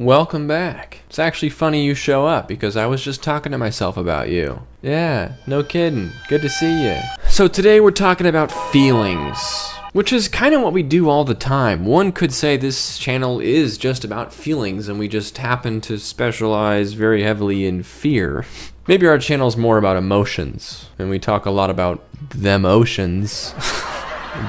Welcome back. It's actually funny you show up because I was just talking to myself about you. Yeah, no kidding. Good to see you. So today we're talking about feelings, which is kind of what we do all the time. One could say this channel is just about feelings and we just happen to specialize very heavily in fear. Maybe our channel's more about emotions and we talk a lot about them oceans.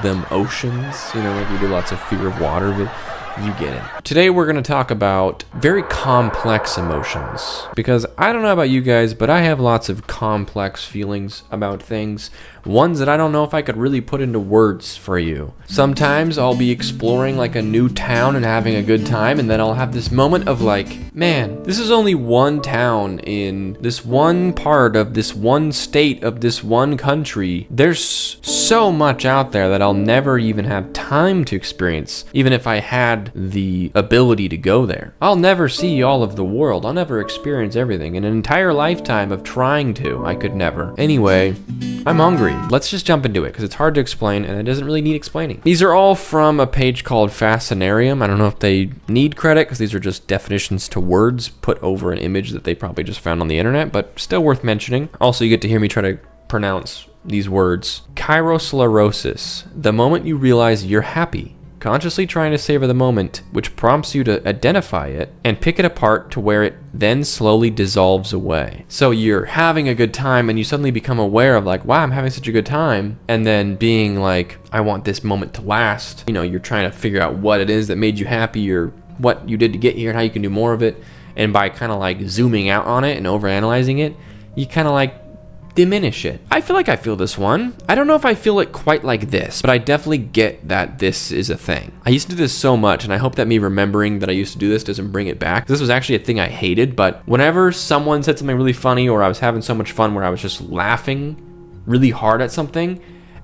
Them oceans, you know, like we do lots of fear of water, but you get it. Today we're going to talk about very complex emotions because I don't know about you guys, but I have lots of complex feelings about things. Ones that I don't know if I could really put into words for you. Sometimes I'll be exploring like a new town and having a good time, and then I'll have this moment of like, man, this is only one town in this one part of this one state of this one country. There's so much out there that I'll never even have time to experience, even if I had the ability to go there. I'll never see all of the world. I'll never experience everything. In an entire lifetime of trying to, I could never. Anyway, I'm hungry. Let's just jump into it because it's hard to explain and it doesn't really need explaining. These are all from a page called Fascinarium. I don't know if they need credit because these are just definitions to words put over an image that they probably just found on the internet, but still worth mentioning. Also, you get to hear me try to pronounce these words. Chirosclerosis, the moment you realize you're happy. Consciously trying to savor the moment, which prompts you to identify it and pick it apart to where it then slowly dissolves away. So you're having a good time and you suddenly become aware of like, wow, I'm having such a good time. And then being like, I want this moment to last. You know, you're trying to figure out what it is that made you happy or what you did to get here and how you can do more of it. And by kind of like zooming out on it and overanalyzing it, you kind of like diminish it. I feel like I feel this one. I don't know if I feel it quite like this, but I definitely get that this is a thing. I used to do this so much, and I hope that me remembering that I used to do this doesn't bring it back. This was actually a thing I hated, but whenever someone said something really funny or I was having so much fun where I was just laughing really hard at something,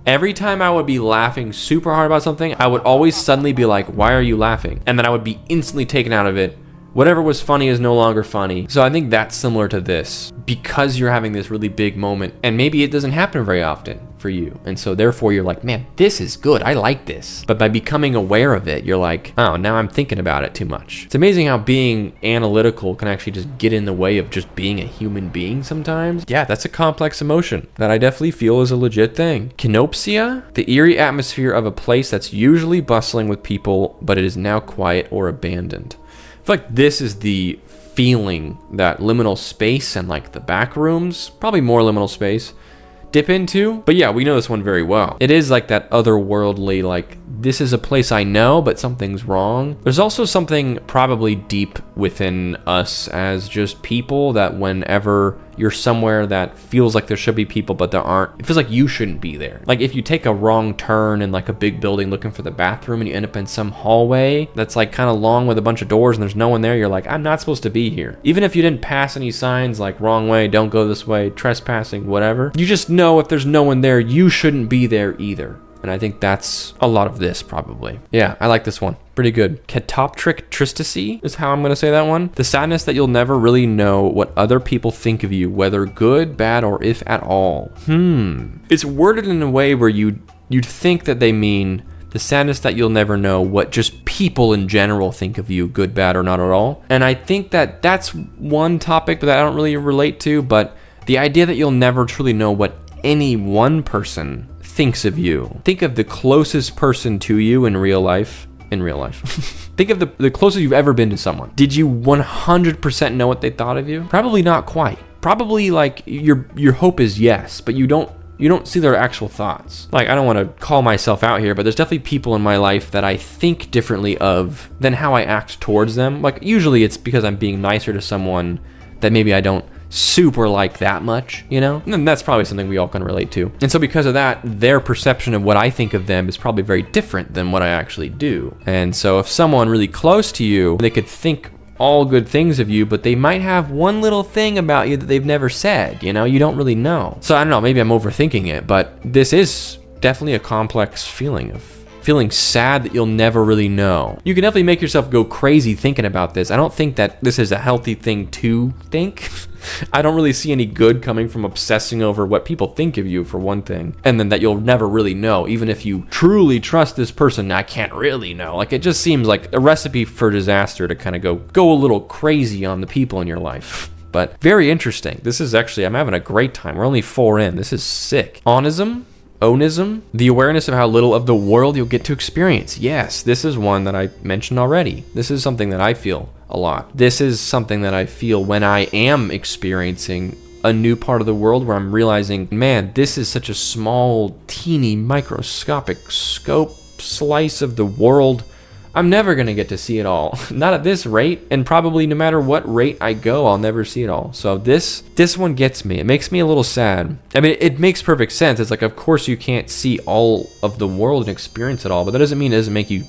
every time I would be laughing super hard about something, I would always suddenly be like, why are you laughing? And then I would be instantly taken out of it. Whatever was funny is no longer funny. So I think that's similar to this because you're having this really big moment and maybe it doesn't happen very often for you. And so therefore you're like, man, this is good. I like this. But by becoming aware of it, you're like, oh, now I'm thinking about it too much. It's amazing how being analytical can actually just get in the way of just being a human being sometimes. Yeah, that's a complex emotion that I definitely feel is a legit thing. Kenopsia, the eerie atmosphere of a place that's usually bustling with people, but it is now quiet or abandoned. I feel like this is the feeling that liminal space and like the back rooms, probably more liminal space, dip into. But yeah, we know this one very well. It is like that otherworldly, like this is a place I know, but something's wrong. There's also something probably deep within us as just people that whenever you're somewhere that feels like there should be people, but there aren't, it feels like you shouldn't be there. Like if you take a wrong turn in like a big building looking for the bathroom and you end up in some hallway that's like kind of long with a bunch of doors and there's no one there, you're like, I'm not supposed to be here. Even if you didn't pass any signs like wrong way, don't go this way, trespassing, whatever, you just know if there's no one there, you shouldn't be there either. And I think that's a lot of this probably. Yeah, I like this one. Pretty good. Catoptric tristacy is how I'm going to say that one. The sadness that you'll never really know what other people think of you, whether good, bad, or if at all. It's worded in a way where you'd think that they mean the sadness that you'll never know what just people in general think of you, good, bad, or not at all. And I think that that's one topic that I don't really relate to, but the idea that you'll never truly know what any one person thinks of you. Think of the closest person to you in real life. Think of the closest you've ever been to someone. Did you 100% know what they thought of you? Probably not quite. Probably like your hope is yes, but you don't see their actual thoughts. Like, I don't want to call myself out here, but there's definitely people in my life that I think differently of than how I act towards them. Like, usually it's because I'm being nicer to someone that maybe I don't super like that much, you know? And that's probably something we all can relate to. And so because of that, their perception of what I think of them is probably very different than what I actually do. And so if someone really close to you, they could think all good things of you, but they might have one little thing about you that they've never said, you know? You don't really know. So I don't know, maybe I'm overthinking it, but this is definitely a complex feeling of feeling sad that you'll never really know. You can definitely make yourself go crazy thinking about this. I don't think that this is a healthy thing to think. I don't really see any good coming from obsessing over what people think of you, for one thing, and then that you'll never really know. Even if you truly trust this person, I can't really know. Like, it just seems like a recipe for disaster to kind of go a little crazy on the people in your life. But very interesting. This is actually, I'm having a great time. We're only 4 in. This is sick. Onism, the awareness of how little of the world you'll get to experience. Yes, this is one that I mentioned already. This is something that I feel a lot. This is something that I feel when I am experiencing a new part of the world where I'm realizing, man, this is such a small, teeny, microscopic slice of the world. I'm never gonna get to see it all. Not at this rate, and probably no matter what rate I go, I'll never see it all. So this one gets me. It makes me a little sad. I mean, it makes perfect sense. It's like, of course you can't see all of the world and experience it all, but that doesn't mean it doesn't make you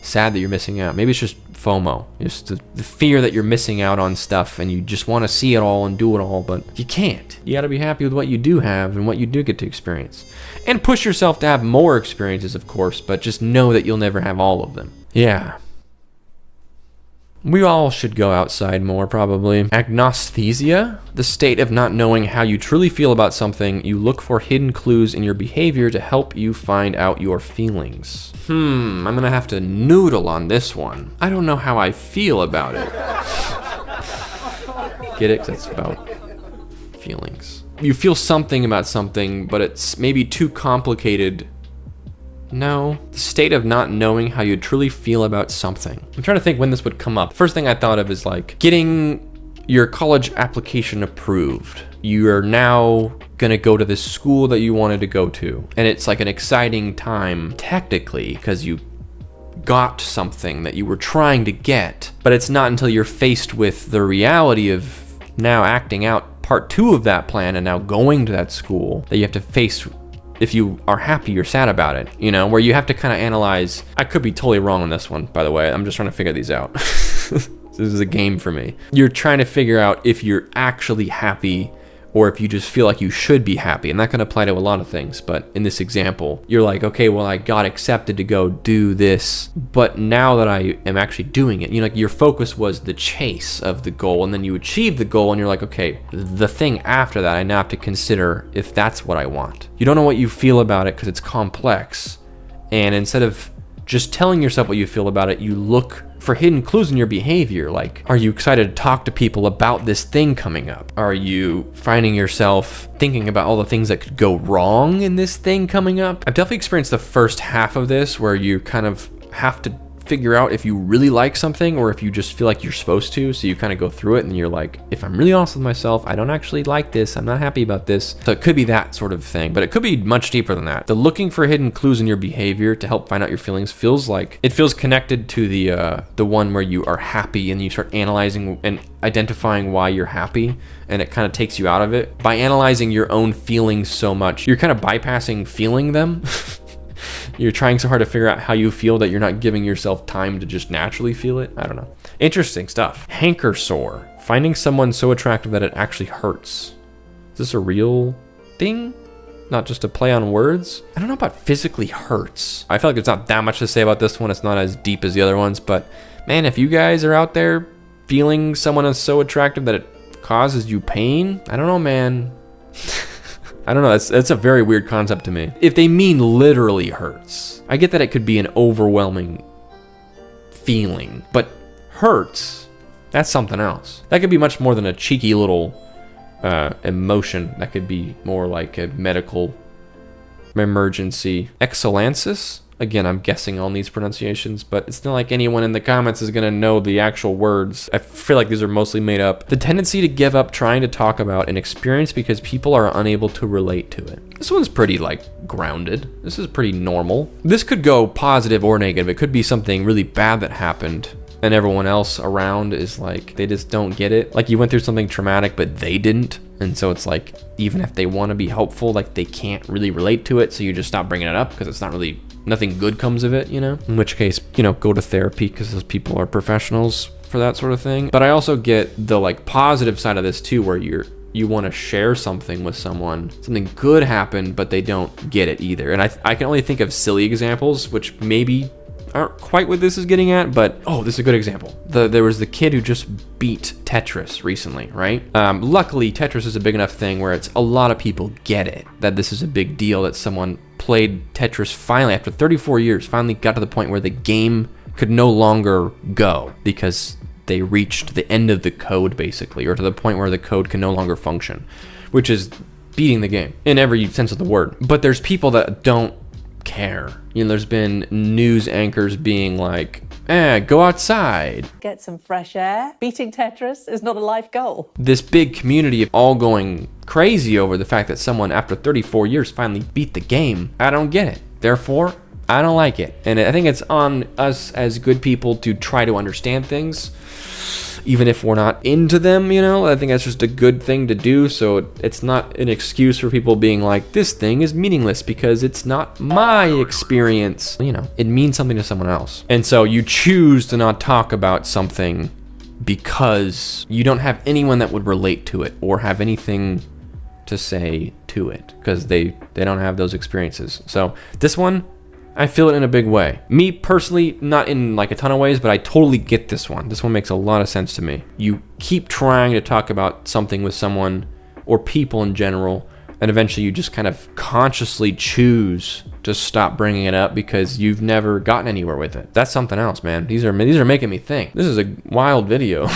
sad that you're missing out. Maybe it's just FOMO, just the fear that you're missing out on stuff and you just want to see it all and do it all, but you can't. You got to be happy with what you do have and what you do get to experience. And push yourself to have more experiences, of course, but just know that you'll never have all of them. Yeah. We all should go outside more, probably. Agnosthesia, the state of not knowing how you truly feel about something. You look for hidden clues in your behavior to help you find out your feelings. I'm gonna have to noodle on this one. I don't know how I feel about it. Get it? 'Cause that's about feelings. You feel something about something, but it's maybe too complicated. No, the state of not knowing how you truly feel about something. I'm trying to think when this would come up. The first thing I thought of is like getting your college application approved. You are now gonna go to this school that you wanted to go to. And it's like an exciting time technically because you got something that you were trying to get, but it's not until you're faced with the reality of now acting out part 2 of that plan and now going to that school that you have to face if you are happy or sad about it, you know, where you have to kind of analyze. I could be totally wrong on this one, by the way. I'm just trying to figure these out. This is a game for me. You're trying to figure out if you're actually happy or if you just feel like you should be happy. And that can apply to a lot of things. But in this example, you're like, okay, well, I got accepted to go do this, but now that I am actually doing it, you know, like your focus was the chase of the goal, and then you achieve the goal and you're like, okay, the thing after that, I now have to consider if that's what I want. You don't know what you feel about it because it's complex. And instead of just telling yourself what you feel about it, you look for hidden clues in your behavior. Like, are you excited to talk to people about this thing coming up? Are you finding yourself thinking about all the things that could go wrong in this thing coming up? I've definitely experienced the first half of this where you kind of have to figure out if you really like something or if you just feel like you're supposed to. So you kind of go through it and you're like, if I'm really honest with myself, I don't actually like this. I'm not happy about this. So it could be that sort of thing, but it could be much deeper than that. The looking for hidden clues in your behavior to help find out your feelings feels connected to the one where you are happy and you start analyzing and identifying why you're happy, and it kind of takes you out of it. By analyzing your own feelings so much, you're kind of bypassing feeling them. You're trying so hard to figure out how you feel that you're not giving yourself time to just naturally feel it. I don't know. Interesting stuff. Hanker sore. Finding someone so attractive that it actually hurts. Is this a real thing? Not just a play on words? I don't know about physically hurts. I feel like there's not that much to say about this one. It's not as deep as the other ones, but man, if you guys are out there feeling someone is so attractive that it causes you pain, I don't know, man. I don't know, that's a very weird concept to me. If they mean literally hurts, I get that it could be an overwhelming feeling, but hurts, that's something else. That could be much more than a cheeky little emotion. That could be more like a medical emergency. Excellensis? Again, I'm guessing on these pronunciations, but it's not like anyone in the comments is gonna know the actual words. I feel like these are mostly made up. The tendency to give up trying to talk about an experience because people are unable to relate to it. This one's pretty like grounded. This is pretty normal. This could go positive or negative. It could be something really bad that happened and everyone else around is like, they just don't get it. Like you went through something traumatic, but they didn't. And so it's like, even if they want to be helpful, like they can't really relate to it. So you just stop bringing it up because it's not really, nothing good comes of it, you know? In which case, you know, go to therapy because those people are professionals for that sort of thing. But I also get the like positive side of this too, where you you want to share something with someone, something good happened, but they don't get it either. And I can only think of silly examples, which maybe aren't quite what this is getting at, but oh, this is a good example. There was the kid who just beat Tetris recently, right? Luckily, Tetris is a big enough thing where it's a lot of people get it, that this is a big deal, that someone played Tetris finally, after 34 years, finally got to the point where the game could no longer go because they reached the end of the code, basically, or to the point where the code can no longer function, which is beating the game in every sense of the word. But there's people that don't care. You know, there's been news anchors being like, go outside. Get some fresh air. Beating Tetris is not a life goal. This big community of all going crazy over the fact that someone after 34 years finally beat the game. I don't get it. Therefore, I don't like it. And I think it's on us as good people to try to understand things, even if we're not into them, you know? I think that's just a good thing to do, so it's not an excuse for people being like, this thing is meaningless because it's not my experience. You know, it means something to someone else. And so you choose to not talk about something because you don't have anyone that would relate to it or have anything to say to it because they don't have those experiences. So this one, I feel it in a big way. Me personally, not in like a ton of ways, but I totally get this one. This one makes a lot of sense to me. You keep trying to talk about something with someone or people in general, and eventually you just kind of consciously choose to stop bringing it up because you've never gotten anywhere with it. That's something else, man. These are making me think. This is a wild video.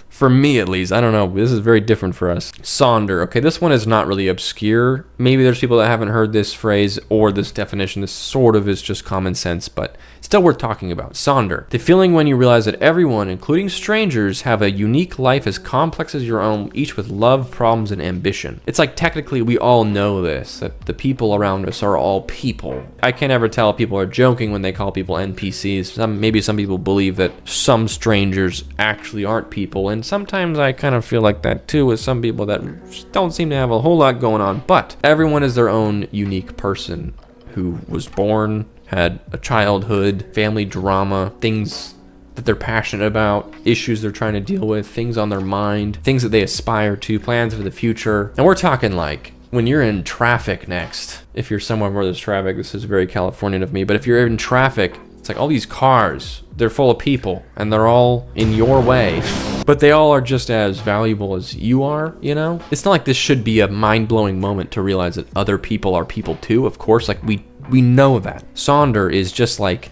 For me, at least. I don't know. This is very different for us. Saunder. Okay, this one is not really obscure. Maybe there's people that haven't heard this phrase or this definition. This sort of is just common sense, but still worth talking about. Saunder. The feeling when you realize that everyone, including strangers, have a unique life as complex as your own, each with love, problems, and ambition. It's like technically we all know this, that the people around us are all people. I can't ever tell if people are joking when they call people NPCs. Maybe some people believe that some strangers actually aren't people, and sometimes I kind of feel like that too with some people that don't seem to have a whole lot going on. But everyone is their own unique person who was born, had a childhood, family drama, things that they're passionate about, issues they're trying to deal with, things on their mind, things that they aspire to, plans for the future. And we're talking like when you're in traffic next, if you're somewhere where there's traffic, this is very Californian of me, but if you're in traffic, it's like all these cars, they're full of people and they're all in your way, but they all are just as valuable as you are, you know? It's not like this should be a mind-blowing moment to realize that other people are people too. Of course, like we know that. Saunder is just like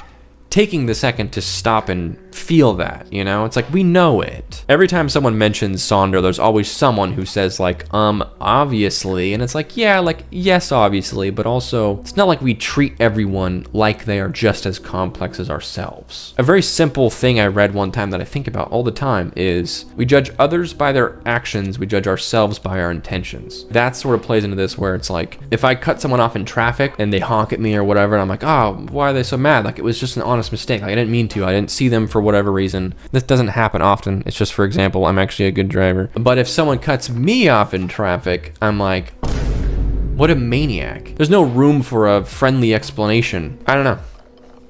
taking the second to stop and feel that, you know? It's like, we know it. Every time someone mentions Saunder, there's always someone who says like, obviously, and it's like, yeah, like, yes, obviously, but also, it's not like we treat everyone like they are just as complex as ourselves. A very simple thing I read one time that I think about all the time is, we judge others by their actions, we judge ourselves by our intentions. That sort of plays into this where it's like, if I cut someone off in traffic and they honk at me or whatever, and I'm like, oh, why are they so mad? Like, it was just an honest mistake. Like, I didn't mean to. I didn't see them for whatever reason. This doesn't happen often. It's just, for example, I'm actually a good driver. But if someone cuts me off in traffic, I'm like, what a maniac. There's no room for a friendly explanation. I don't know.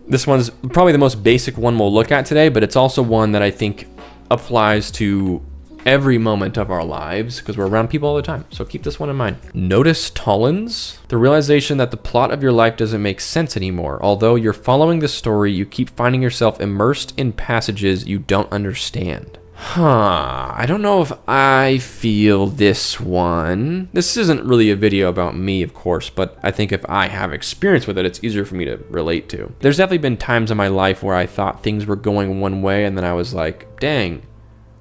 This one's probably the most basic one we'll look at today, but it's also one that I think applies to every moment of our lives because we're around people all the time. So keep this one in mind. Notice Tollins. The realization that the plot of your life doesn't make sense anymore. Although you're following the story, you keep finding yourself immersed in passages you don't understand. I don't know if I feel this one. This isn't really a video about me, of course, but I think if I have experience with it, it's easier for me to relate to. There's definitely been times in my life where I thought things were going one way and then I was like, dang,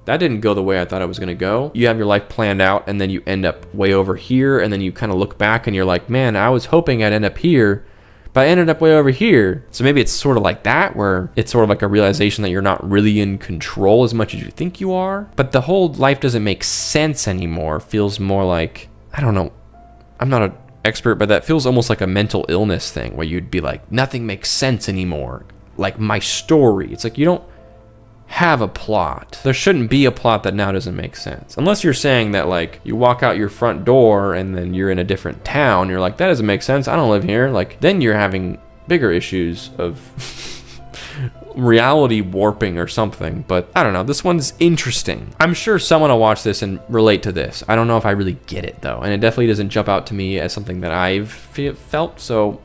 that didn't go the way I thought it was going to go. You have your life planned out and then you end up way over here and then you kind of look back and you're like, man, I was hoping I'd end up here, but I ended up way over here. So maybe it's sort of like that, where it's sort of like a realization that you're not really in control as much as you think you are. But the whole life doesn't make sense anymore feels more like, I don't know, I'm not an expert, but that feels almost like a mental illness thing where you'd be like, nothing makes sense anymore. Like my story. It's like you don't have a plot. There shouldn't be a plot that now doesn't make sense. Unless you're saying that like you walk out your front door and then you're in a different town, you're like, that doesn't make sense, I don't live here. Like then you're having bigger issues of reality warping or something, but I don't know. This one's interesting. I'm sure someone will watch this and relate to this. I don't know if I really get it though, and it definitely doesn't jump out to me as something that I've felt. So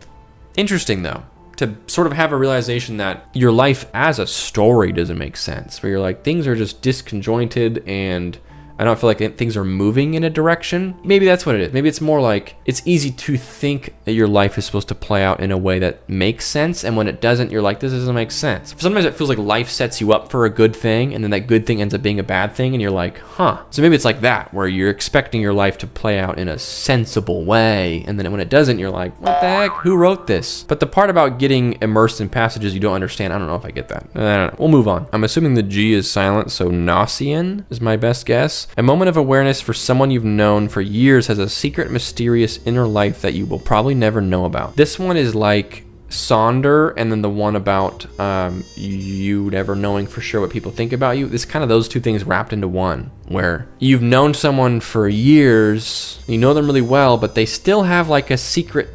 interesting though, to sort of have a realization that your life as a story doesn't make sense, where you're like, things are just disconjointed and I don't feel like things are moving in a direction. Maybe that's what it is. Maybe it's more like it's easy to think that your life is supposed to play out in a way that makes sense, and when it doesn't, you're like, this doesn't make sense. Sometimes it feels like life sets you up for a good thing, and then that good thing ends up being a bad thing, and you're like, huh. So maybe it's like that, where you're expecting your life to play out in a sensible way, and then when it doesn't, you're like, what the heck? Who wrote this? But the part about getting immersed in passages you don't understand, I don't know if I get that. I don't know. We'll move on. I'm assuming the G is silent, so Gnossian is my best guess. A moment of awareness for someone you've known for years has a secret, mysterious inner life that you will probably never know about. This one is like Saunder, and then the one about you never knowing for sure what people think about you. It's kind of those two things wrapped into one, where you've known someone for years, you know them really well, but they still have like a secret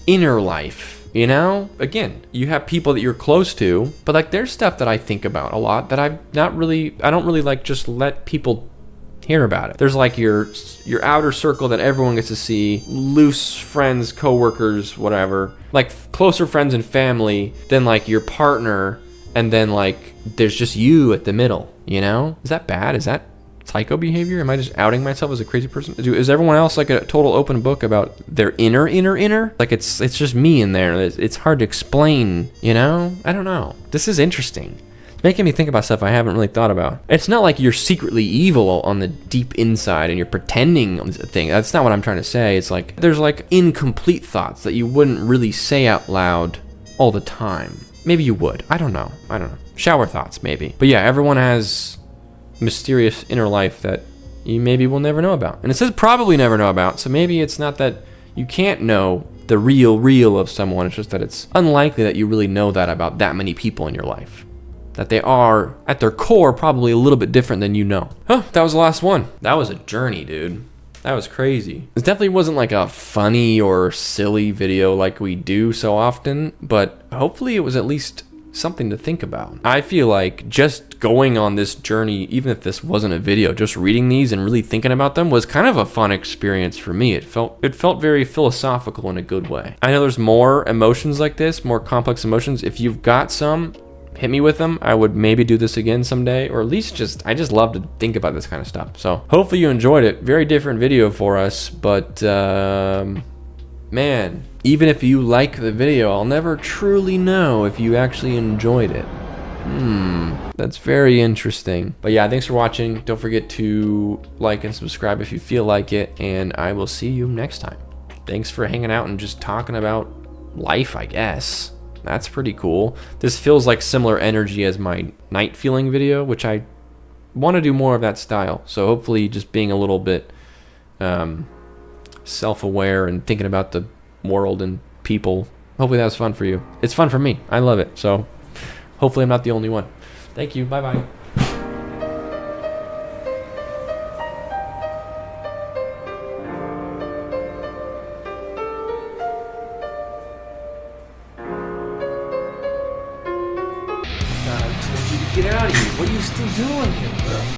inner life. You know, again, you have people that you're close to, but like there's stuff that I think about a lot that I don't really like just let people hear about it. There's like your outer circle that everyone gets to see, loose friends, coworkers, whatever, like closer friends and family, then like your partner, and then like there's just you at the middle, you know? Is that bad? Is that psycho behavior? Am I just outing myself as a crazy person? Is everyone else like a total open book about their inner? Like it's just me in there. It's hard to explain, you know? I don't know. This is interesting. It's making me think about stuff I haven't really thought about. It's not like you're secretly evil on the deep inside and you're pretending a thing. That's not what I'm trying to say. It's like there's like incomplete thoughts that you wouldn't really say out loud all the time. Maybe you would. I don't know. Shower thoughts, maybe. But yeah, everyone has mysterious inner life that you maybe will never know about. And it says probably never know about, so maybe it's not that you can't know the real of someone, it's just that it's unlikely that you really know that about that many people in your life. That they are, at their core, probably a little bit different than you know. Oh, that was the last one. That was a journey, dude. That was crazy. It definitely wasn't like a funny or silly video like we do so often, but hopefully it was at least something to think about. I feel like just going on this journey, even if this wasn't a video, just reading these and really thinking about them was kind of a fun experience for me. It felt very philosophical in a good way. I know there's more emotions like this, more complex emotions. If you've got some, hit me with them. I would maybe do this again someday, or at least I just love to think about this kind of stuff. So hopefully you enjoyed it. Very different video for us, but man, even if you like the video, I'll never truly know if you actually enjoyed it. That's very interesting. But yeah, thanks for watching. Don't forget to like and subscribe if you feel like it, and I will see you next time. Thanks for hanging out and just talking about life, I guess. That's pretty cool. This feels like similar energy as my night feeling video, which I want to do more of that style. So hopefully just being a little bit self-aware and thinking about the world and people. Hopefully that was fun for you. It's fun for me. I love it. So hopefully I'm not the only one. Thank you. Bye-bye. God, I told you to get out of here. What are you still doing here, bro?